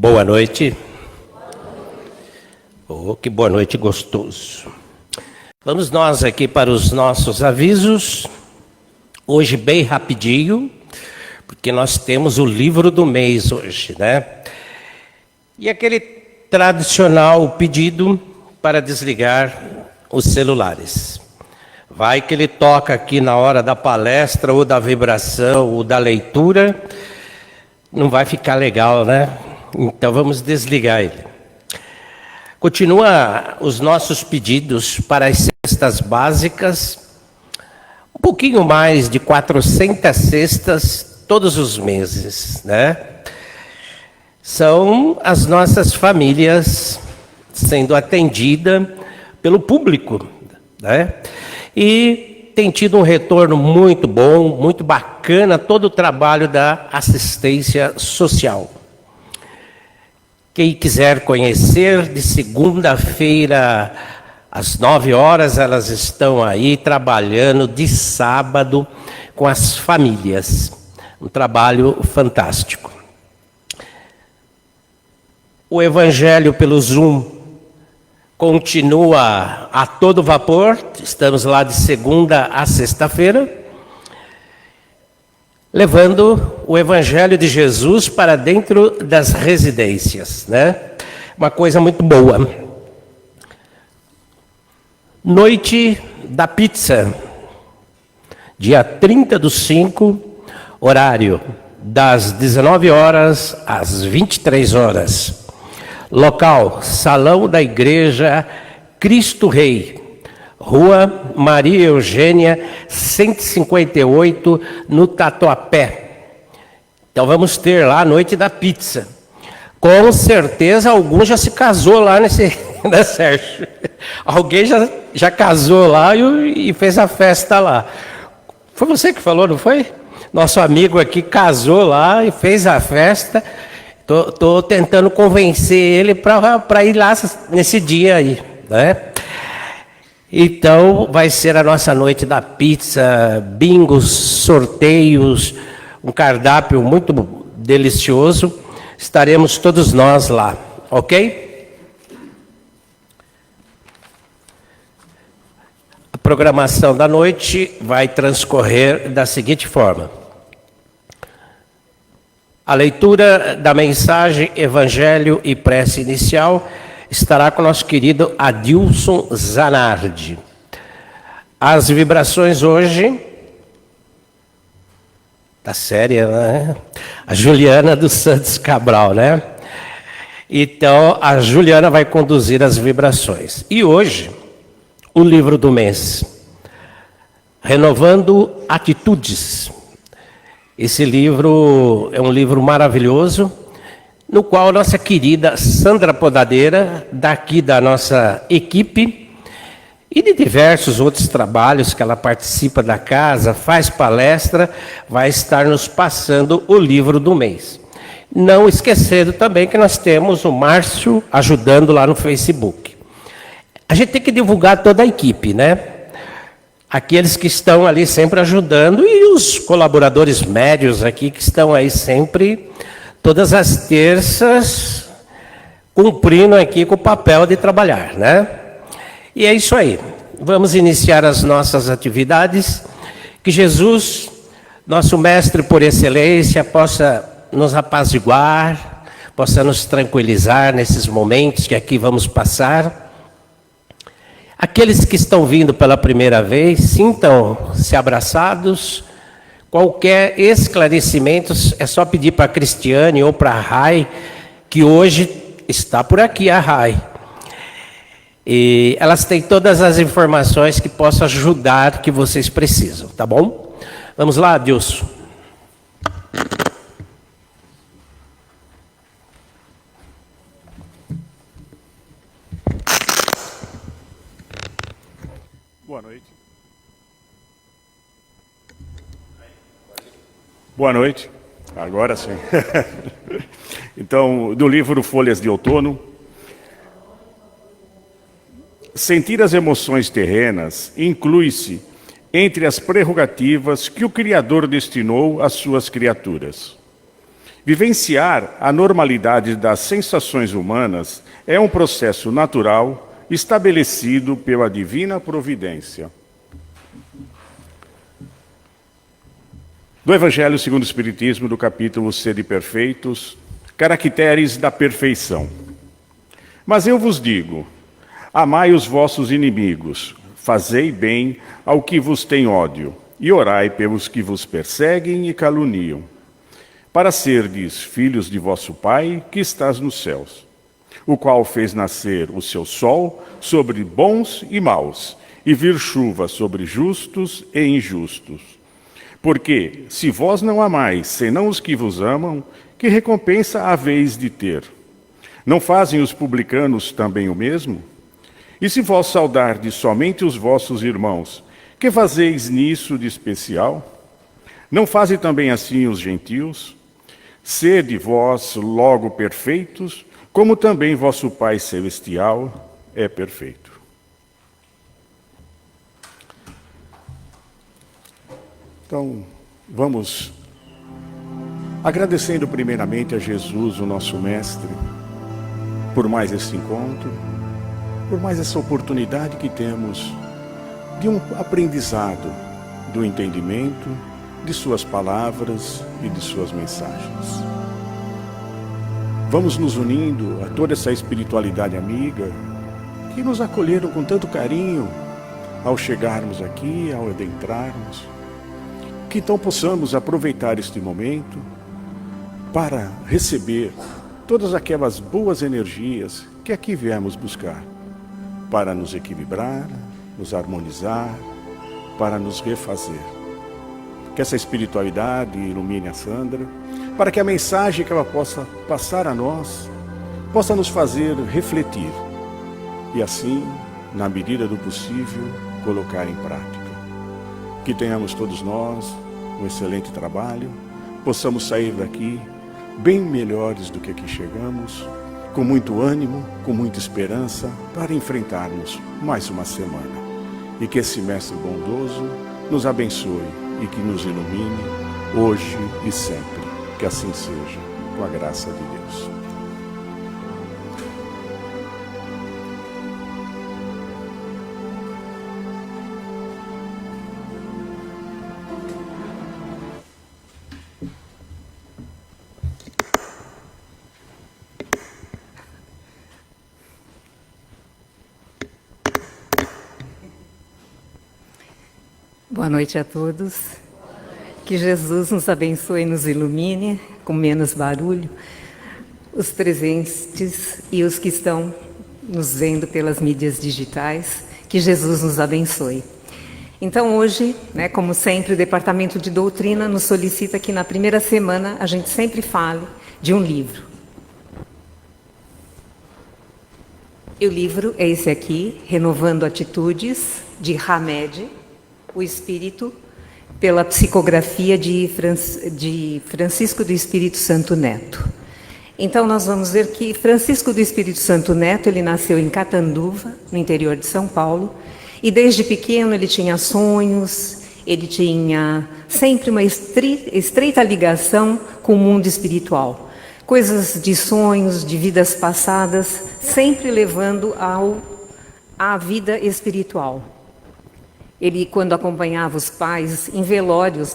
Boa noite. Oh, que boa noite gostoso. Vamos nós aqui para os nossos avisos. Hoje bem rapidinho, porque nós temos o livro do mês hoje, né? E aquele tradicional pedido para desligar os celulares. Vai que ele toca aqui na hora da palestra, ou da vibração, ou da leitura. Não vai ficar legal, né? Então vamos desligar ele. Continua os nossos pedidos para as cestas básicas. Um pouquinho mais de 400 cestas todos os meses, né? São as nossas famílias sendo atendidas pelo público, né? E tem tido um retorno muito bom, muito bacana, todo o trabalho da assistência social. Quem quiser conhecer, de segunda-feira às 9 horas, elas estão aí trabalhando de sábado com as famílias. Um trabalho fantástico. O Evangelho pelo Zoom continua a todo vapor, estamos lá de segunda a sexta-feira, levando o Evangelho de Jesus para dentro das residências, né? Uma coisa muito boa. Noite da Pizza, dia 30/5, horário das 19 horas às 23 horas. Local, Salão da Igreja Cristo Rei, Rua Maria Eugênia, 158, no Tatuapé. Então vamos ter lá a Noite da Pizza. Com certeza algum já se casou lá nesse, né, Sérgio? Alguém já casou lá e fez a festa lá. Foi você que falou, não foi? Nosso amigo aqui casou lá e fez a festa. Tô tentando convencer ele para ir lá nesse dia aí, né? Então, vai ser a nossa noite da pizza, bingos, sorteios, um cardápio muito delicioso. Estaremos todos nós lá, ok? A programação da noite vai transcorrer da seguinte forma. A leitura da mensagem, Evangelho e prece inicial estará com o nosso querido Adilson Zanardi. As vibrações hoje, tá séria, né? A Juliana dos Santos Cabral, né? Então, a Juliana vai conduzir as vibrações. E hoje, o livro do mês, Renovando Atitudes. Esse livro é um livro maravilhoso, no qual nossa querida Sandra Podadeira, daqui da nossa equipe, e de diversos outros trabalhos que ela participa da casa, faz palestra, vai estar nos passando o livro do mês. Não esquecendo também que nós temos o Márcio ajudando lá no Facebook. A gente tem que divulgar toda a equipe, né? Aqueles que estão ali sempre ajudando e os colaboradores médios aqui que estão aí sempre, todas as terças, cumprindo aqui com o papel de trabalhar, né? E é isso aí. Vamos iniciar as nossas atividades. Que Jesus, nosso mestre por excelência, possa nos apaziguar, possa nos tranquilizar nesses momentos que aqui vamos passar. Aqueles que estão vindo pela primeira vez, sintam-se abraçados. Qualquer esclarecimento, é só pedir para a Cristiane ou para a Rai, que hoje está por aqui a Rai. E elas têm todas as informações que possam ajudar, que vocês precisam, tá bom? Vamos lá, Adilson. Boa noite. Boa noite. Agora sim. Então, do livro Folhas de Outono. Sentir as emoções terrenas inclui-se entre as prerrogativas que o Criador destinou às suas criaturas. Vivenciar a normalidade das sensações humanas é um processo natural estabelecido pela divina providência. Do Evangelho segundo o Espiritismo, do capítulo Sede Perfeitos, caracteres da perfeição. Mas eu vos digo, amai os vossos inimigos, fazei bem ao que vos tem ódio, e orai pelos que vos perseguem e caluniam, para serdes filhos de vosso Pai que estás nos céus, o qual fez nascer o seu sol sobre bons e maus, e vir chuva sobre justos e injustos. Porque, se vós não amais, senão os que vos amam, que recompensa haveis de ter? Não fazem os publicanos também o mesmo? E se vós saudardes somente os vossos irmãos, que fazeis nisso de especial? Não fazem também assim os gentios? Sede vós logo perfeitos, como também vosso Pai Celestial é perfeito. Então, vamos agradecendo primeiramente a Jesus, o nosso Mestre, por mais esse encontro, por mais essa oportunidade que temos de um aprendizado, do entendimento de suas palavras e de suas mensagens. Vamos nos unindo a toda essa espiritualidade amiga que nos acolheram com tanto carinho ao chegarmos aqui, ao adentrarmos. Que então possamos aproveitar este momento para receber todas aquelas boas energias que aqui viemos buscar, para nos equilibrar, nos harmonizar, para nos refazer. Que essa espiritualidade ilumine a Sandra, para que a mensagem que ela possa passar a nós, possa nos fazer refletir e assim, na medida do possível, colocar em prática. Que tenhamos todos nós um excelente trabalho, possamos sair daqui bem melhores do que aqui chegamos, com muito ânimo, com muita esperança, para enfrentarmos mais uma semana. E que esse Mestre bondoso nos abençoe e que nos ilumine hoje e sempre. Que assim seja, com a graça de Deus. Boa noite a todos. Que Jesus nos abençoe e nos ilumine, com menos barulho, os presentes e os que estão nos vendo pelas mídias digitais. Que Jesus nos abençoe. Então hoje, como sempre, o Departamento de Doutrina nos solicita que na primeira semana a gente sempre fale de um livro. E o livro é esse aqui, Renovando Atitudes, de Hamed, o Espírito, pela psicografia de Francisco do Espírito Santo Neto. Então nós vamos ver que Francisco do Espírito Santo Neto, ele nasceu em Catanduva, no interior de São Paulo, e desde pequeno ele tinha sonhos, ele tinha sempre uma estreita ligação com o mundo espiritual. Coisas de sonhos, de vidas passadas, sempre levando à vida espiritual. Ele, quando acompanhava os pais em velórios,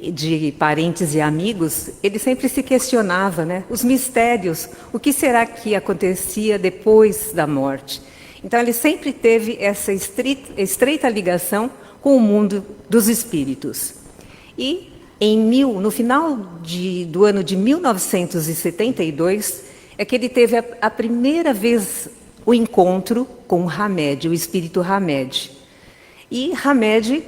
de parentes e amigos, ele sempre se questionava, os mistérios, o que será que acontecia depois da morte. Então, ele sempre teve essa estreita ligação com o mundo dos espíritos. E, no final do ano de 1972, é que ele teve a primeira vez o encontro com Hamed, o espírito Hamed. E Hamed,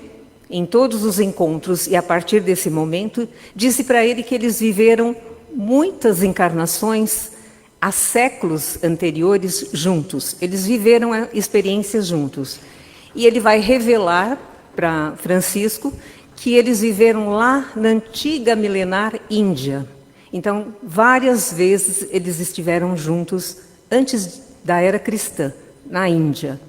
em todos os encontros, e a partir desse momento, disse para ele que eles viveram muitas encarnações há séculos anteriores juntos. Eles viveram experiências juntos. E ele vai revelar para Francisco que eles viveram lá na antiga milenar Índia. Então, várias vezes eles estiveram juntos antes da era cristã, na Índia.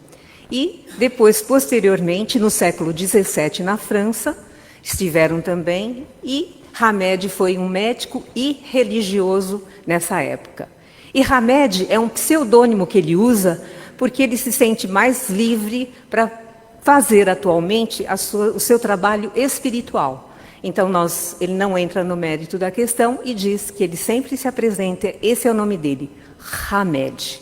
E depois, posteriormente, no século XVII, na França, estiveram também, e Hamed foi um médico e religioso nessa época. E Hamed é um pseudônimo que ele usa porque ele se sente mais livre para fazer atualmente o seu trabalho espiritual. Então, ele não entra no mérito da questão e diz que ele sempre se apresenta, esse é o nome dele, Hamed.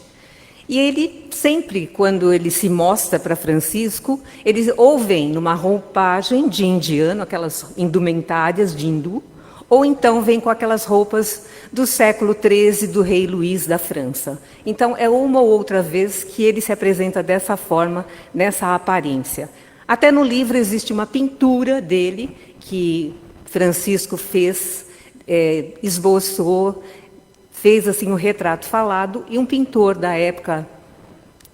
E ele sempre, quando ele se mostra para Francisco, eles ou vem numa roupagem de indiano, aquelas indumentárias de hindu, ou então vem com aquelas roupas do século XIII do rei Luís da França. Então, é uma ou outra vez que ele se apresenta dessa forma, nessa aparência. Até no livro existe uma pintura dele, que Francisco fez, esboçou, fez assim um retrato falado, e um pintor da época,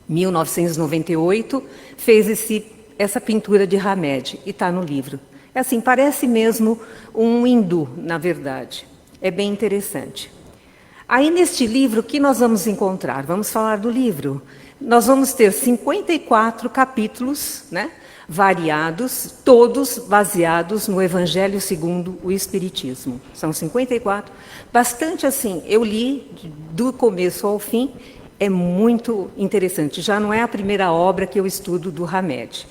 1998, fez essa pintura de Hamed, e está no livro. É assim, parece mesmo um hindu, na verdade. É bem interessante. Aí, neste livro, o que nós vamos encontrar? Vamos falar do livro. Nós vamos ter 54 capítulos, né, variados, todos baseados no Evangelho segundo o Espiritismo. São 54. Bastante assim, eu li do começo ao fim, é muito interessante. Já não é a primeira obra que eu estudo do Hamed.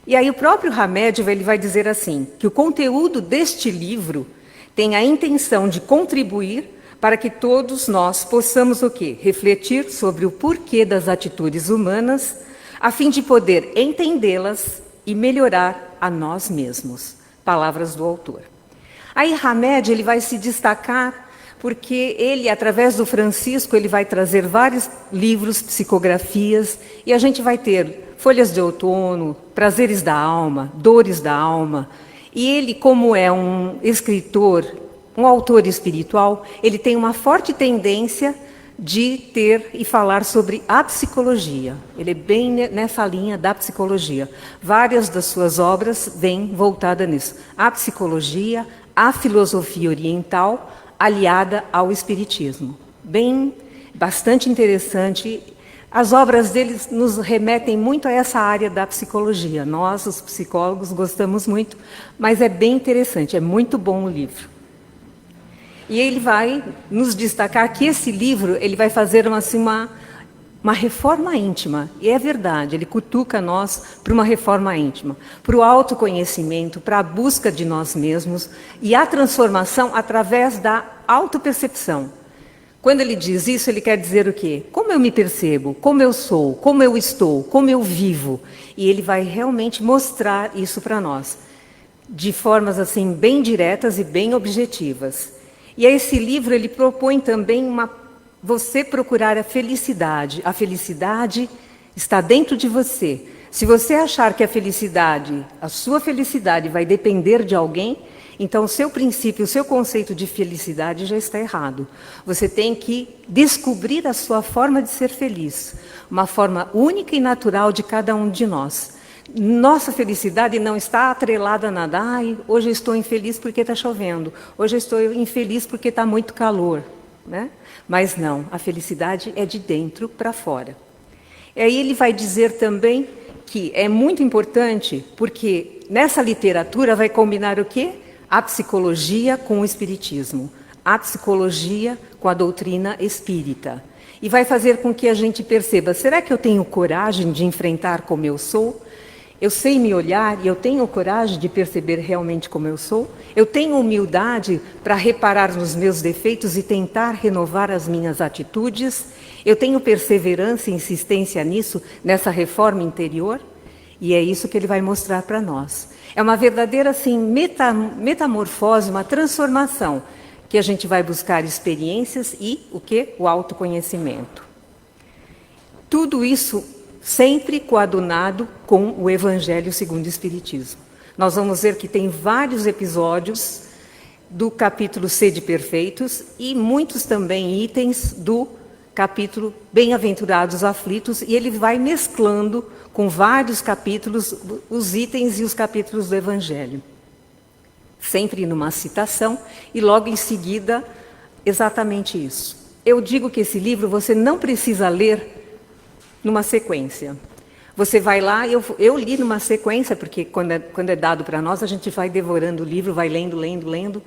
E aí o próprio Hamed ele vai dizer assim, que o conteúdo deste livro tem a intenção de contribuir para que todos nós possamos o quê? Refletir sobre o porquê das atitudes humanas, a fim de poder entendê-las e melhorar a nós mesmos. Palavras do autor. Aí Hamed ele vai se destacar porque ele, através do Francisco, ele vai trazer vários livros, psicografias, e a gente vai ter Folhas de Outono, Prazeres da Alma, Dores da Alma. E ele, como é um escritor, um autor espiritual, ele tem uma forte tendência de ter e falar sobre a psicologia. Ele é bem nessa linha da psicologia. Várias das suas obras vêm voltadas nisso. A psicologia, a filosofia oriental, aliada ao espiritismo. Bastante interessante. As obras dele nos remetem muito a essa área da psicologia. Nós, os psicólogos, gostamos muito, mas é bem interessante, é muito bom o livro. E ele vai nos destacar que esse livro ele vai fazer uma reforma íntima. E é verdade, ele cutuca nós para uma reforma íntima, para o autoconhecimento, para a busca de nós mesmos e a transformação através da autopercepção. Quando ele diz isso, ele quer dizer o quê? Como eu me percebo, como eu sou, como eu estou, como eu vivo. E ele vai realmente mostrar isso para nós, de formas assim bem diretas e bem objetivas. E esse livro ele propõe também você procurar a felicidade. A felicidade está dentro de você. Se você achar que a sua felicidade vai depender de alguém, então o seu princípio, o seu conceito de felicidade já está errado. Você tem que descobrir a sua forma de ser feliz, uma forma única e natural de cada um de nós. Nossa felicidade não está atrelada a nada. Hoje eu estou infeliz porque está chovendo. Hoje eu estou infeliz porque está muito calor. Né? Mas não, a felicidade é de dentro para fora. E aí ele vai dizer também que é muito importante, porque nessa literatura vai combinar o quê? A psicologia com o espiritismo, a psicologia com a doutrina espírita. E vai fazer com que a gente perceba, será que eu tenho coragem de enfrentar como eu sou? Eu sei me olhar e eu tenho coragem de perceber realmente como eu sou? Eu tenho humildade para reparar nos meus defeitos e tentar renovar as minhas atitudes? Eu tenho perseverança e insistência nisso, nessa reforma interior? E é isso que ele vai mostrar para nós. É uma verdadeira assim, metamorfose, uma transformação, que a gente vai buscar experiências e o quê? O autoconhecimento. Tudo isso sempre coadunado com o Evangelho segundo o Espiritismo. Nós vamos ver que tem vários episódios do capítulo Sede Perfeitos e muitos também itens do capítulo Bem-aventurados aflitos, e ele vai mesclando com vários capítulos os itens e os capítulos do Evangelho. Sempre numa citação e logo em seguida exatamente isso. Eu digo que esse livro você não precisa ler numa sequência. Você vai lá, eu li numa sequência, porque quando é dado para nós, a gente vai devorando o livro, vai lendo.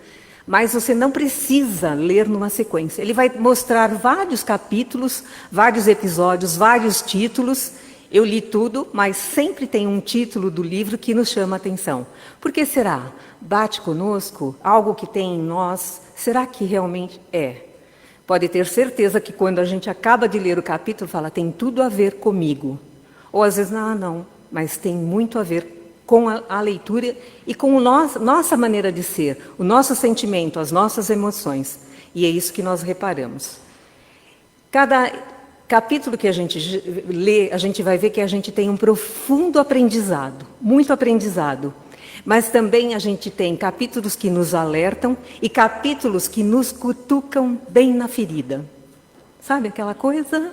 Mas você não precisa ler numa sequência. Ele vai mostrar vários capítulos, vários episódios, vários títulos. Eu li tudo, mas sempre tem um título do livro que nos chama a atenção. Por que será? Bate conosco? Algo que tem em nós? Será que realmente é? Pode ter certeza que quando a gente acaba de ler o capítulo, fala, tem tudo a ver comigo. Ou às vezes, não, mas tem muito a ver com a leitura e com nossa maneira de ser, o nosso sentimento, as nossas emoções. E é isso que nós reparamos. Cada capítulo que a gente lê, a gente vai ver que a gente tem um profundo aprendizado, muito aprendizado. Mas também a gente tem capítulos que nos alertam e capítulos que nos cutucam bem na ferida. Sabe aquela coisa?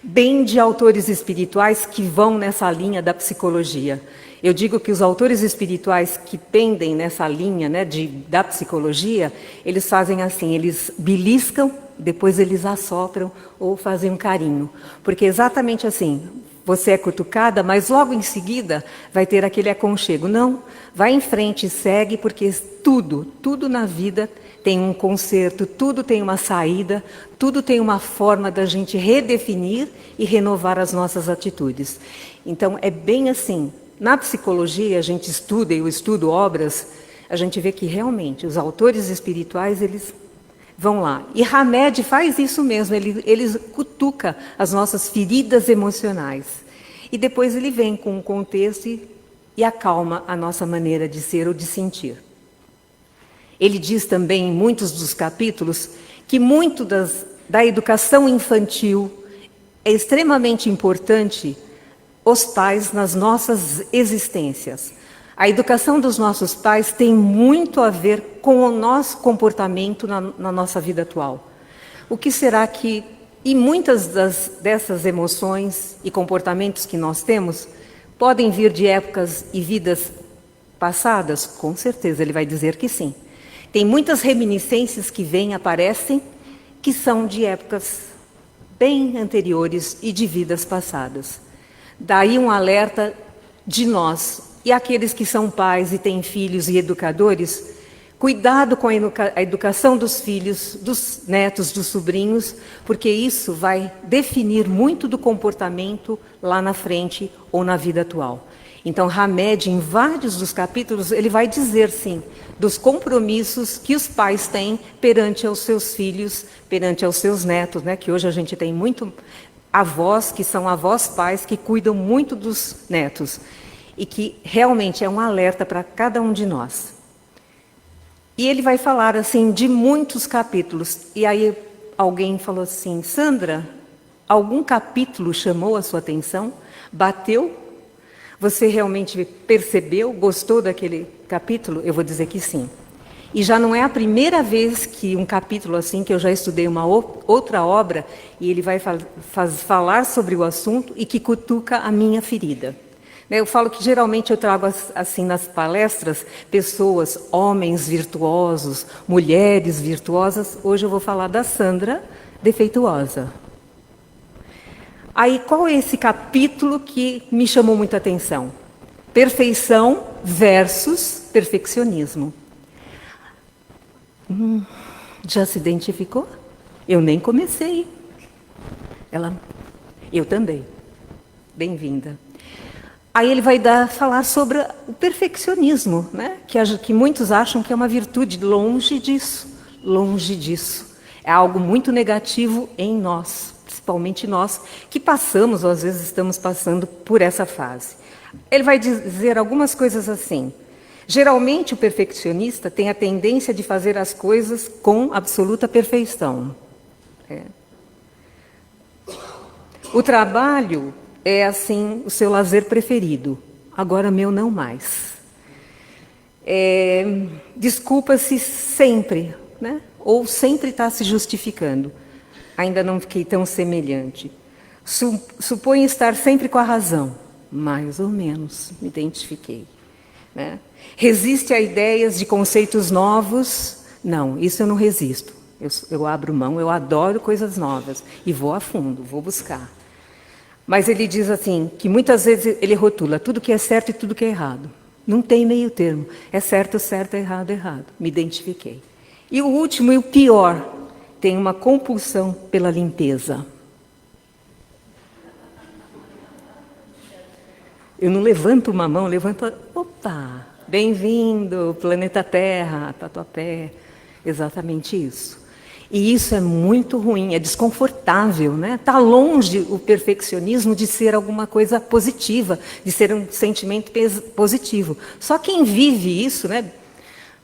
Bem de autores espirituais que vão nessa linha da psicologia. Eu digo que os autores espirituais que pendem nessa linha, né, da psicologia, eles fazem assim, eles beliscam, depois eles assopram ou fazem um carinho. Porque exatamente assim, você é cutucada, mas logo em seguida vai ter aquele aconchego. Não, vai em frente e segue, porque tudo na vida tem um conserto, tudo tem uma saída, tudo tem uma forma da gente redefinir e renovar as nossas atitudes. Então, é bem assim. Na psicologia, a gente estuda, eu estudo obras, a gente vê que realmente os autores espirituais, eles vão lá. E Hamed faz isso mesmo, ele cutuca as nossas feridas emocionais. E depois ele vem com um contexto e acalma a nossa maneira de ser ou de sentir. Ele diz também em muitos dos capítulos que muito da educação infantil é extremamente importante os pais nas nossas existências. A educação dos nossos pais tem muito a ver com o nosso comportamento na nossa vida atual. O que será que... E muitas dessas emoções e comportamentos que nós temos podem vir de épocas e vidas passadas? Com certeza, ele vai dizer que sim. Tem muitas reminiscências que aparecem, que são de épocas bem anteriores e de vidas passadas. Daí um alerta de nós, e aqueles que são pais e têm filhos e educadores, cuidado com a educação dos filhos, dos netos, dos sobrinhos, porque isso vai definir muito do comportamento lá na frente ou na vida atual. Então, Hamed, em vários dos capítulos, ele vai dizer, sim, dos compromissos que os pais têm perante aos seus filhos, perante aos seus netos, né? Que hoje a gente tem muito avós, que são avós pais, que cuidam muito dos netos. E que realmente é um alerta para cada um de nós. E ele vai falar, assim, de muitos capítulos. E aí alguém falou assim, Sandra, algum capítulo chamou a sua atenção? Bateu? Você realmente percebeu, gostou daquele capítulo? Eu vou dizer que sim. E já não é a primeira vez que um capítulo assim, que eu já estudei uma outra obra, e ele vai falar sobre o assunto e que cutuca a minha ferida. Eu falo que geralmente eu trago assim nas palestras pessoas, homens virtuosos, mulheres virtuosas. Hoje eu vou falar da Sandra defeituosa. Aí, qual é esse capítulo que me chamou muita atenção? Perfeição versus perfeccionismo. Já se identificou? Eu nem comecei. Eu também. Bem-vinda. Aí ele vai falar sobre o perfeccionismo, né? Que muitos acham que é uma virtude. Longe disso. Longe disso. É algo muito negativo em nós. Principalmente nós, que passamos, ou às vezes estamos passando por essa fase. Ele vai dizer algumas coisas assim. Geralmente o perfeccionista tem a tendência de fazer as coisas com absoluta perfeição. O trabalho é, assim, o seu lazer preferido. Agora meu não mais. Desculpa-se sempre, né? Ou sempre está se justificando. Ainda não fiquei tão semelhante. Supõe estar sempre com a razão. Mais ou menos, me identifiquei. Né? Resiste a ideias de conceitos novos? Não, isso eu não resisto. Eu abro mão, eu adoro coisas novas. E vou a fundo, vou buscar. Mas ele diz assim, que muitas vezes ele rotula tudo que é certo e tudo que é errado. Não tem meio termo. É certo, certo, é errado, errado. Me identifiquei. E o último e o pior, tem uma compulsão pela limpeza. Eu não levanto uma mão, levanto... Opa! Bem-vindo, planeta Terra, Tatuapé. Exatamente isso. E isso é muito ruim, é desconfortável, né? Está longe o perfeccionismo de ser alguma coisa positiva, de ser um sentimento positivo. Só quem vive isso, né?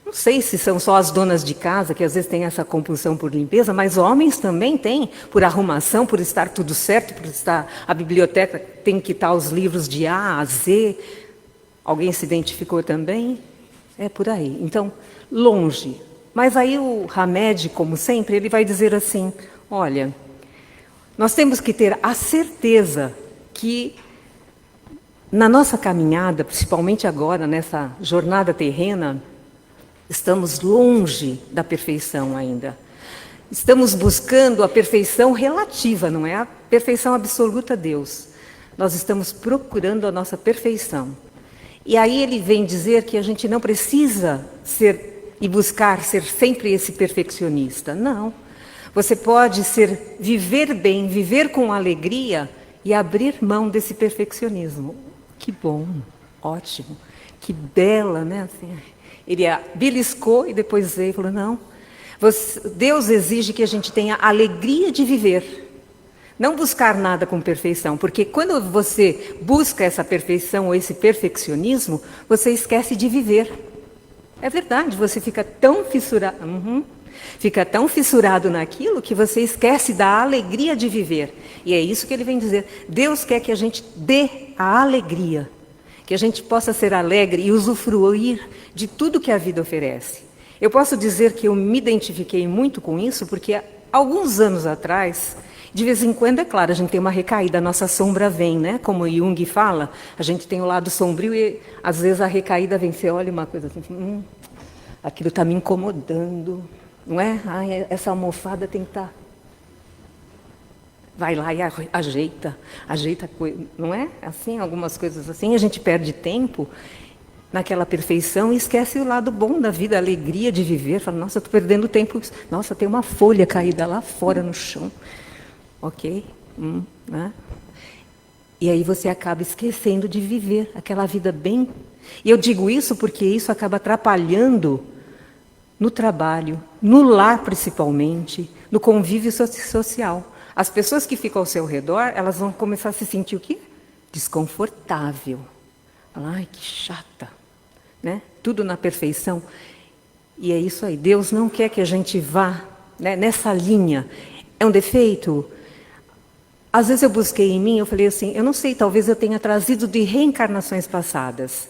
Não sei se são só as donas de casa que às vezes têm essa compulsão por limpeza, mas homens também têm, por arrumação, por estar tudo certo, por estar a biblioteca tem que estar os livros de A a Z. Alguém se identificou também? É por aí. Então, longe. Mas aí o Hamed, como sempre, ele vai dizer assim, olha, nós temos que ter a certeza que na nossa caminhada, principalmente agora, nessa jornada terrena, estamos longe da perfeição ainda. Estamos buscando a perfeição relativa, não é a perfeição absoluta, Deus. Nós estamos procurando a nossa perfeição. E aí ele vem dizer que a gente não precisa ser e buscar ser sempre esse perfeccionista. Não. Você pode viver bem, viver com alegria e abrir mão desse perfeccionismo. Que bom, ótimo, que bela, né? Assim, ele beliscou e depois veio e falou, não, Deus exige que a gente tenha alegria de viver. Não buscar nada com perfeição, porque quando você busca essa perfeição ou esse perfeccionismo, você esquece de viver. É verdade, você fica tão fissurado naquilo que você esquece da alegria de viver. E é isso que ele vem dizer. Deus quer que a gente dê a alegria, que a gente possa ser alegre e usufruir de tudo que a vida oferece. Eu posso dizer que eu me identifiquei muito com isso, porque alguns anos atrás, de vez em quando, é claro, a gente tem uma recaída, a nossa sombra vem, né? Como Jung fala, a gente tem o lado sombrio e às vezes a recaída vem, você olha uma coisa assim, aquilo está me incomodando, não é? Ai, essa almofada tem que estar... Vai lá e ajeita, não é? Assim, algumas coisas assim, a gente perde tempo naquela perfeição e esquece o lado bom da vida, a alegria de viver. Fala, nossa, estou perdendo tempo, nossa, tem uma folha caída lá fora no chão. Ok? Né? E aí você acaba esquecendo de viver aquela vida bem... E eu digo isso porque isso acaba atrapalhando no trabalho, no lar principalmente, no convívio social. As pessoas que ficam ao seu redor, elas vão começar a se sentir o quê? Desconfortável. Ai, que chata. Né? Tudo na perfeição. E é isso aí. Deus não quer que a gente vá, né, nessa linha. É um defeito? Às vezes eu busquei em mim, eu falei assim, eu não sei, talvez eu tenha trazido de reencarnações passadas.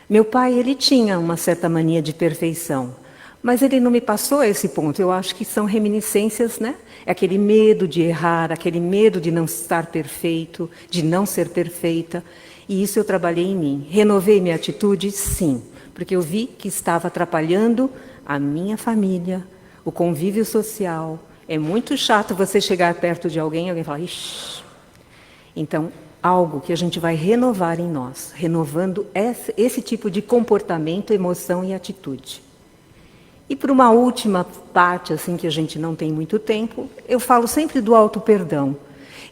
Meu pai, ele tinha uma certa mania de perfeição, mas ele não me passou a esse ponto. Eu acho que são reminiscências, né? É aquele medo de errar, aquele medo de não estar perfeito, de não ser perfeita. E isso eu trabalhei em mim. Renovei minha atitude? Sim, porque eu vi que estava atrapalhando a minha família, o convívio social. É muito chato você chegar perto de alguém e alguém falar, ixi. Então, algo que a gente vai renovar em nós, renovando esse tipo de comportamento, emoção e atitude. E por uma última parte, assim, que a gente não tem muito tempo, eu falo sempre do auto-perdão.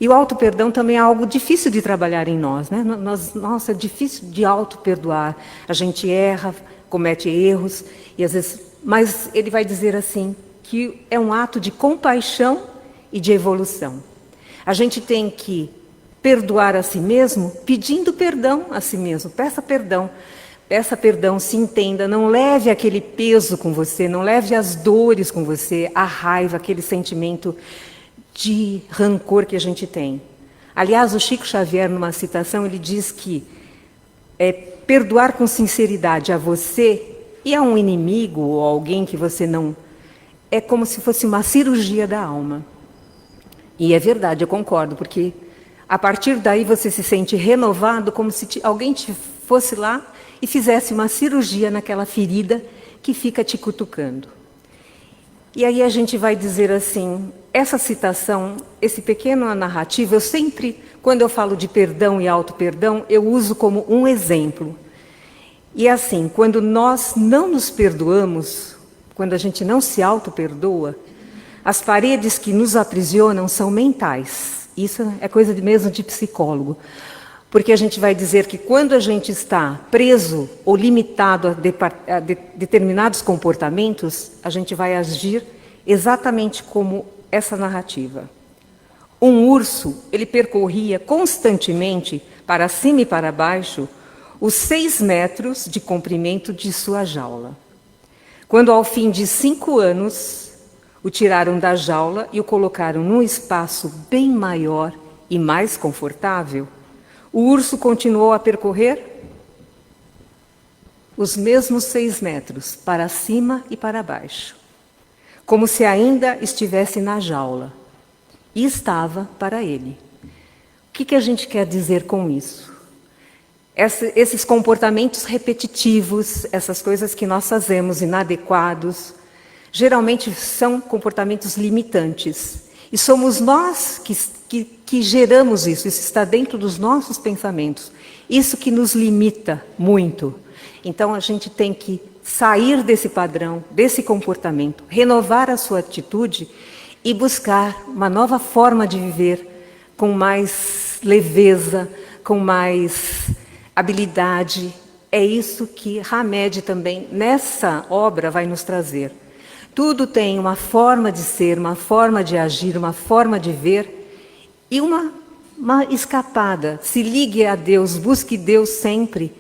E o auto-perdão também é algo difícil de trabalhar em nós, né? Nossa, é difícil de auto-perdoar. A gente erra, comete erros, e às vezes... Mas ele vai dizer assim, que é um ato de compaixão e de evolução. A gente tem que perdoar a si mesmo, pedindo perdão a si mesmo. Peça perdão, se entenda, não leve aquele peso com você, não leve as dores com você, a raiva, aquele sentimento de rancor que a gente tem. Aliás, o Chico Xavier, numa citação, ele diz que perdoar com sinceridade a você e a um inimigo ou alguém que você não... É como se fosse uma cirurgia da alma. E é verdade, eu concordo, porque a partir daí você se sente renovado, como se alguém fosse lá e fizesse uma cirurgia naquela ferida que fica te cutucando. E aí a gente vai dizer assim, essa citação, esse pequeno narrativo, eu sempre, quando eu falo de perdão e auto-perdão, eu uso como um exemplo. E assim, quando nós não nos perdoamos, quando a gente não se auto-perdoa, as paredes que nos aprisionam são mentais. Isso é coisa mesmo de psicólogo. Porque a gente vai dizer que quando a gente está preso ou limitado a determinados comportamentos, a gente vai agir exatamente como essa narrativa. Um urso, ele percorria constantemente, para cima e para baixo, os 6 metros de comprimento de sua jaula. Quando, ao fim de 5 anos, o tiraram da jaula e o colocaram num espaço bem maior e mais confortável, o urso continuou a percorrer os mesmos 6 metros, para cima e para baixo, como se ainda estivesse na jaula. E estava para ele. O que a gente quer dizer com isso? Esses comportamentos repetitivos, essas coisas que nós fazemos inadequados, geralmente são comportamentos limitantes. E somos nós que geramos isso está dentro dos nossos pensamentos. Isso que nos limita muito. Então a gente tem que sair desse padrão, desse comportamento, renovar a sua atitude e buscar uma nova forma de viver com mais leveza, com mais habilidade. É isso que Hamed também, nessa obra, vai nos trazer. Tudo tem uma forma de ser, uma forma de agir, uma forma de ver e uma escapada. Se ligue a Deus, busque Deus sempre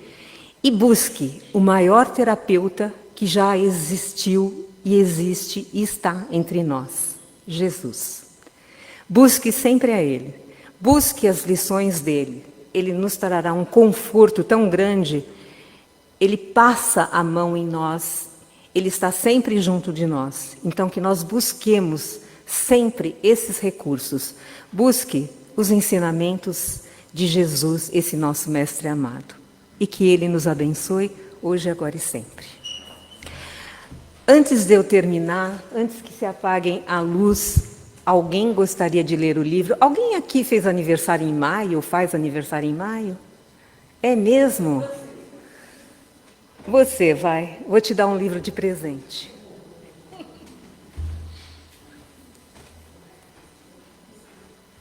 e busque o maior terapeuta que já existiu e existe e está entre nós. Jesus. Busque sempre a Ele, busque as lições dele. Ele nos trará um conforto tão grande, Ele passa a mão em nós, Ele está sempre junto de nós. Então que nós busquemos sempre esses recursos, busque os ensinamentos de Jesus, esse nosso Mestre amado. E que Ele nos abençoe hoje, agora e sempre. Antes de eu terminar, antes que se apaguem a luz, alguém gostaria de ler o livro? Alguém aqui fez aniversário em maio, ou faz aniversário em maio? É mesmo? Você vai, vou te dar um livro de presente.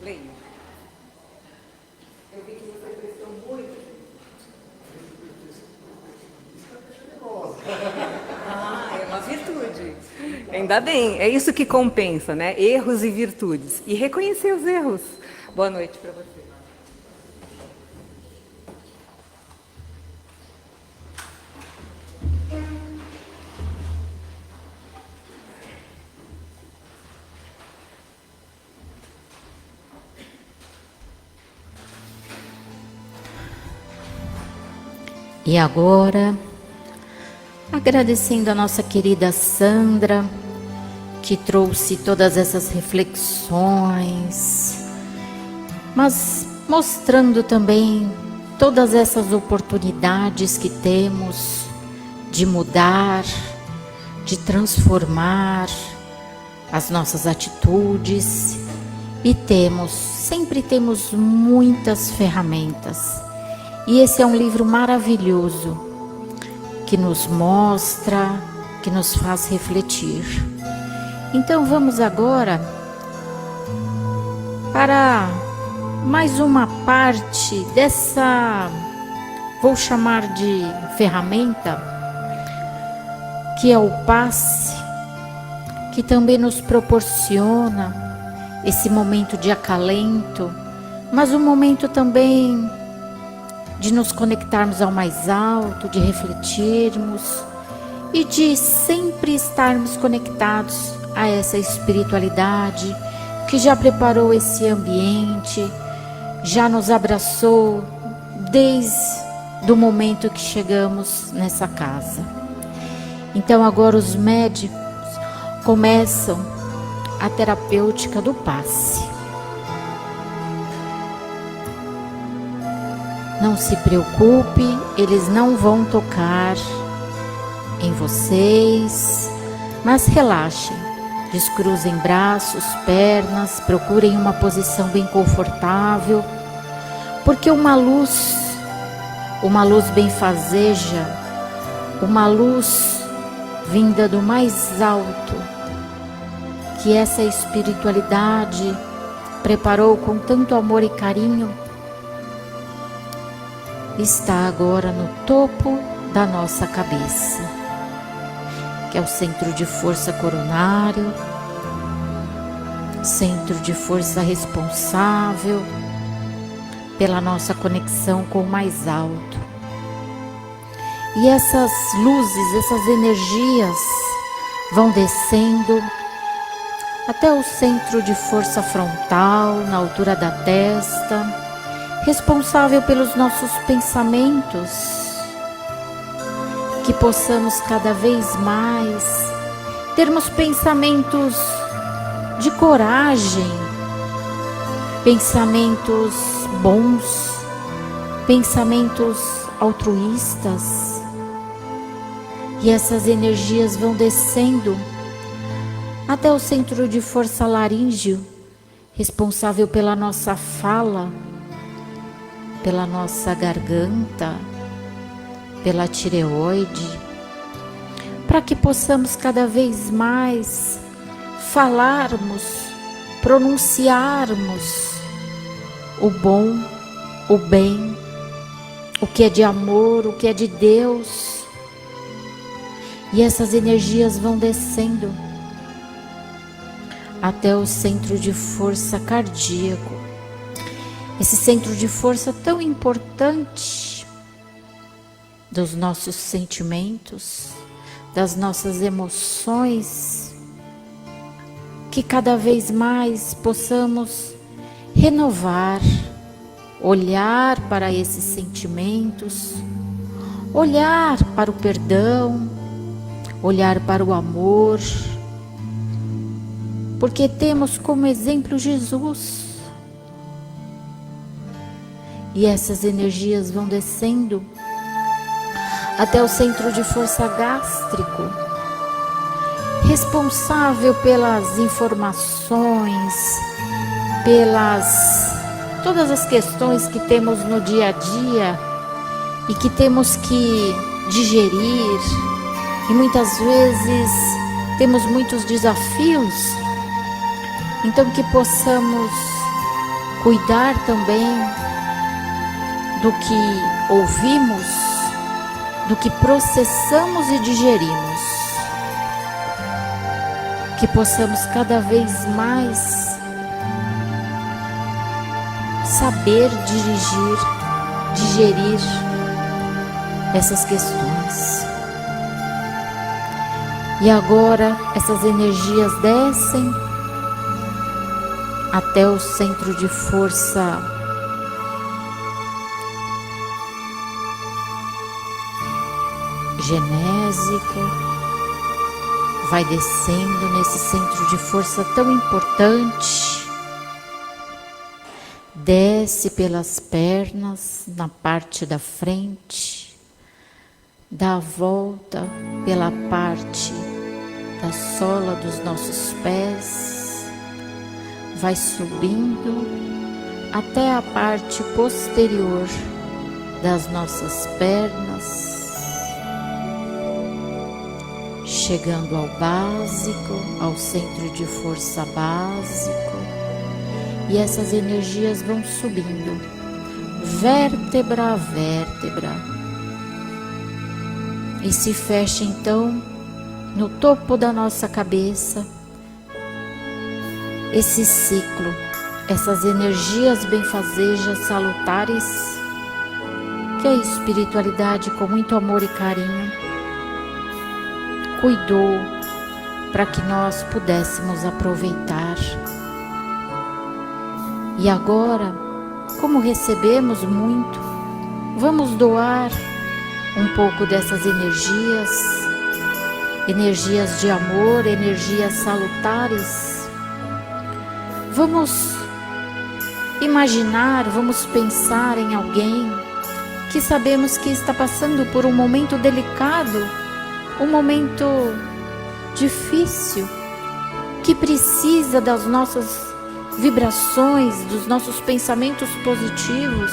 Leia. Eu vi que você prestou muito. É uma virtude. Ainda bem, é isso que compensa, né? Erros e virtudes. E reconhecer os erros. Boa noite para você. E agora, agradecendo a nossa querida Sandra, que trouxe todas essas reflexões, mas mostrando também todas essas oportunidades que temos de mudar, de transformar as nossas atitudes, e sempre temos muitas ferramentas. E esse é um livro maravilhoso, que nos mostra, que nos faz refletir. Então vamos agora para mais uma parte dessa, vou chamar de ferramenta, que é o passe, que também nos proporciona esse momento de acalento, mas um momento também de nos conectarmos ao mais alto, de refletirmos e de sempre estarmos conectados a essa espiritualidade que já preparou esse ambiente, já nos abraçou desde o momento que chegamos nessa casa. Então agora os médicos começam a terapêutica do passe. Não se preocupe, eles não vão tocar em vocês, mas relaxem, descruzem braços, pernas, procurem uma posição bem confortável, porque uma luz benfazeja, uma luz vinda do mais alto, que essa espiritualidade preparou com tanto amor e carinho, está agora no topo da nossa cabeça, que é o centro de força coronário, centro de força responsável pela nossa conexão com o mais alto. E essas luzes, essas energias vão descendo até o centro de força frontal, na altura da testa, responsável pelos nossos pensamentos, que possamos cada vez mais termos pensamentos de coragem, pensamentos bons, pensamentos altruístas. E essas energias vão descendo até o centro de força laríngeo, responsável pela nossa fala, pela nossa garganta, pela tireoide, para que possamos cada vez mais falarmos, pronunciarmos o bom, o bem, o que é de amor, o que é de Deus. E essas energias vão descendo até o centro de força cardíaco, esse centro de força tão importante dos nossos sentimentos, das nossas emoções, que cada vez mais possamos renovar, olhar para esses sentimentos, olhar para o perdão, olhar para o amor, porque temos como exemplo Jesus. E essas energias vão descendo até o centro de força gástrico, responsável pelas informações, pelas todas as questões que temos no dia a dia e que temos que digerir, e muitas vezes temos muitos desafios. Então que possamos cuidar também do que ouvimos, do que processamos e digerimos. Que possamos cada vez mais saber digerir essas questões. E agora essas energias descem até o centro de força genésico, vai descendo nesse centro de força tão importante, desce pelas pernas, na parte da frente, dá a volta pela parte da sola dos nossos pés, vai subindo até a parte posterior das nossas pernas, chegando ao básico, ao centro de força básico, e essas energias vão subindo, vértebra a vértebra, e se fecha então no topo da nossa cabeça esse ciclo, essas energias benfazejas salutares que a espiritualidade, com muito amor e carinho, cuidou para que nós pudéssemos aproveitar. E agora, como recebemos muito, vamos doar um pouco dessas energias de amor, energias salutares. Vamos imaginar, vamos pensar em alguém que sabemos que está passando por um momento delicado, um momento difícil, que precisa das nossas vibrações, dos nossos pensamentos positivos,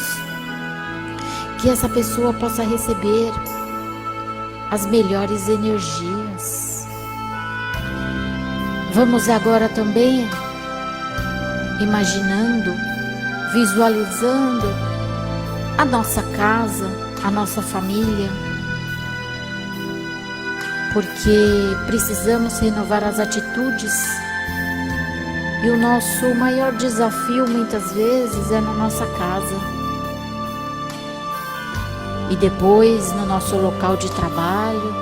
que essa pessoa possa receber as melhores energias. Vamos agora também imaginando, visualizando a nossa casa, a nossa família, porque precisamos renovar as atitudes e o nosso maior desafio muitas vezes é na nossa casa e depois no nosso local de trabalho.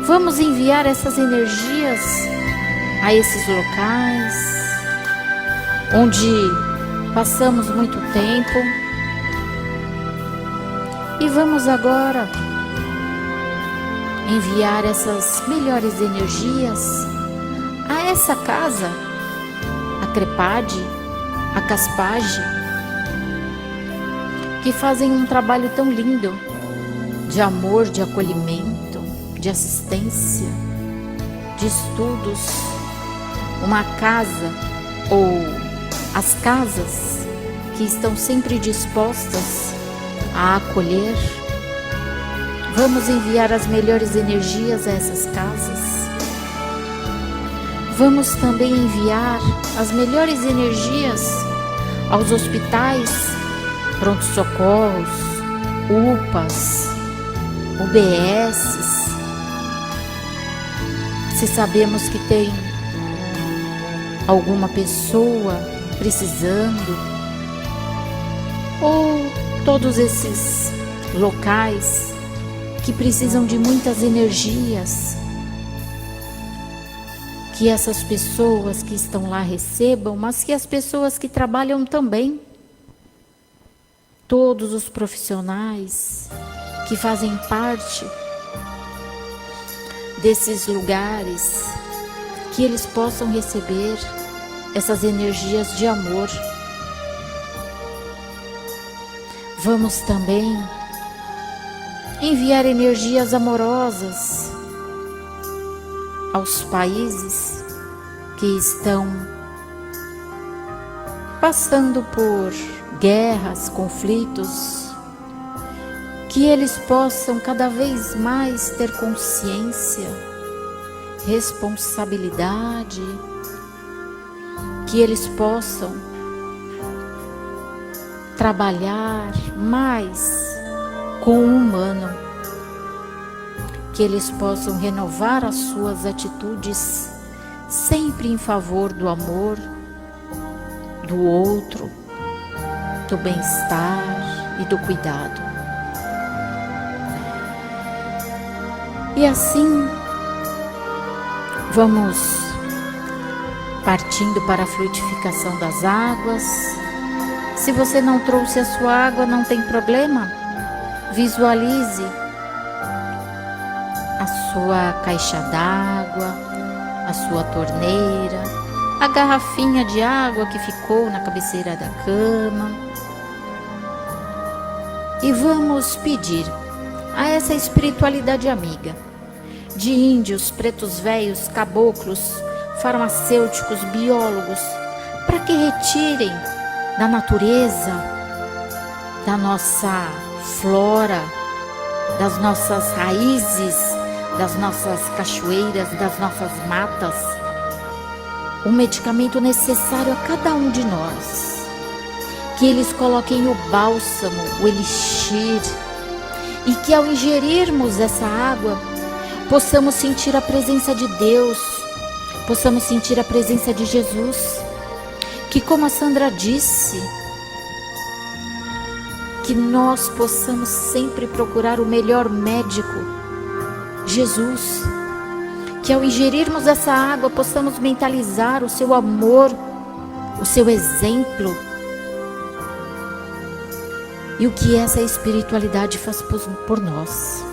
Vamos enviar essas energias a esses locais onde passamos muito tempo e vamos agora enviar essas melhores energias a essa casa, a Crepade, a Caspage, que fazem um trabalho tão lindo de amor, de acolhimento, de assistência, de estudos. Uma casa ou as casas que estão sempre dispostas a acolher. Vamos enviar as melhores energias a essas casas. Vamos também enviar as melhores energias aos hospitais, pronto-socorros, UPAs, UBSs. Se sabemos que tem alguma pessoa precisando, ou todos esses locais que precisam de muitas energias, que essas pessoas que estão lá recebam, mas que as pessoas que trabalham também, todos os profissionais que fazem parte desses lugares, que eles possam receber essas energias de amor. Vamos também enviar energias amorosas aos países que estão passando por guerras, conflitos, que eles possam cada vez mais ter consciência, responsabilidade, que eles possam trabalhar mais com o humano, que eles possam renovar as suas atitudes sempre em favor do amor, do outro, do bem-estar e do cuidado. E assim vamos partindo para a fluidificação das águas. Se você não trouxe a sua água, não tem problema. Visualize a sua caixa d'água, a sua torneira, a garrafinha de água que ficou na cabeceira da cama. E vamos pedir a essa espiritualidade amiga de índios, pretos velhos, caboclos, farmacêuticos, biólogos, para que retirem da natureza, da nossa flora, das nossas raízes, das nossas cachoeiras, das nossas matas, o medicamento necessário a cada um de nós. Que eles coloquem o bálsamo, o elixir, e que ao ingerirmos essa água, possamos sentir a presença de Deus, possamos sentir a presença de Jesus. Que, como a Sandra disse, que nós possamos sempre procurar o melhor médico, Jesus. Que ao ingerirmos essa água, possamos mentalizar o seu amor, o seu exemplo, e o que essa espiritualidade faz por nós.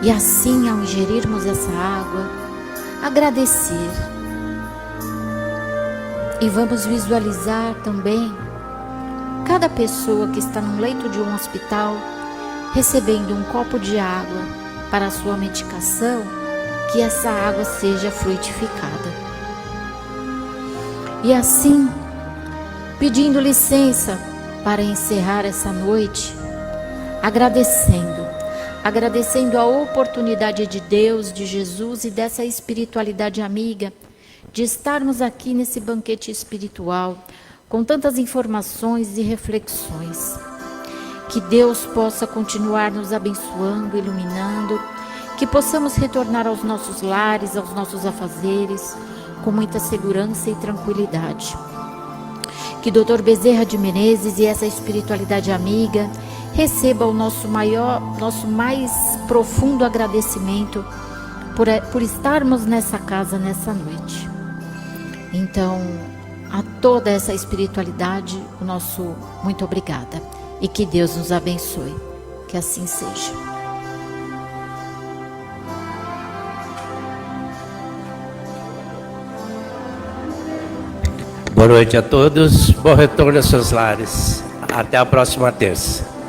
E assim, ao ingerirmos essa água, agradecer. E vamos visualizar também cada pessoa que está num leito de um hospital recebendo um copo de água para a sua medicação, que essa água seja fluidificada. E assim, pedindo licença para encerrar essa noite, agradecendo agradecendo a oportunidade de Deus, de Jesus e dessa espiritualidade amiga, de estarmos aqui nesse banquete espiritual, com tantas informações e reflexões. Que Deus possa continuar nos abençoando, iluminando, que possamos retornar aos nossos lares, aos nossos afazeres, com muita segurança e tranquilidade. Que Dr. Bezerra de Menezes e essa espiritualidade amiga receba o nosso mais profundo agradecimento por estarmos nessa casa nessa noite. Então, a toda essa espiritualidade, o nosso muito obrigada. E que Deus nos abençoe. Que assim seja. Boa noite a todos. Bom retorno aos seus lares. Até a próxima terça.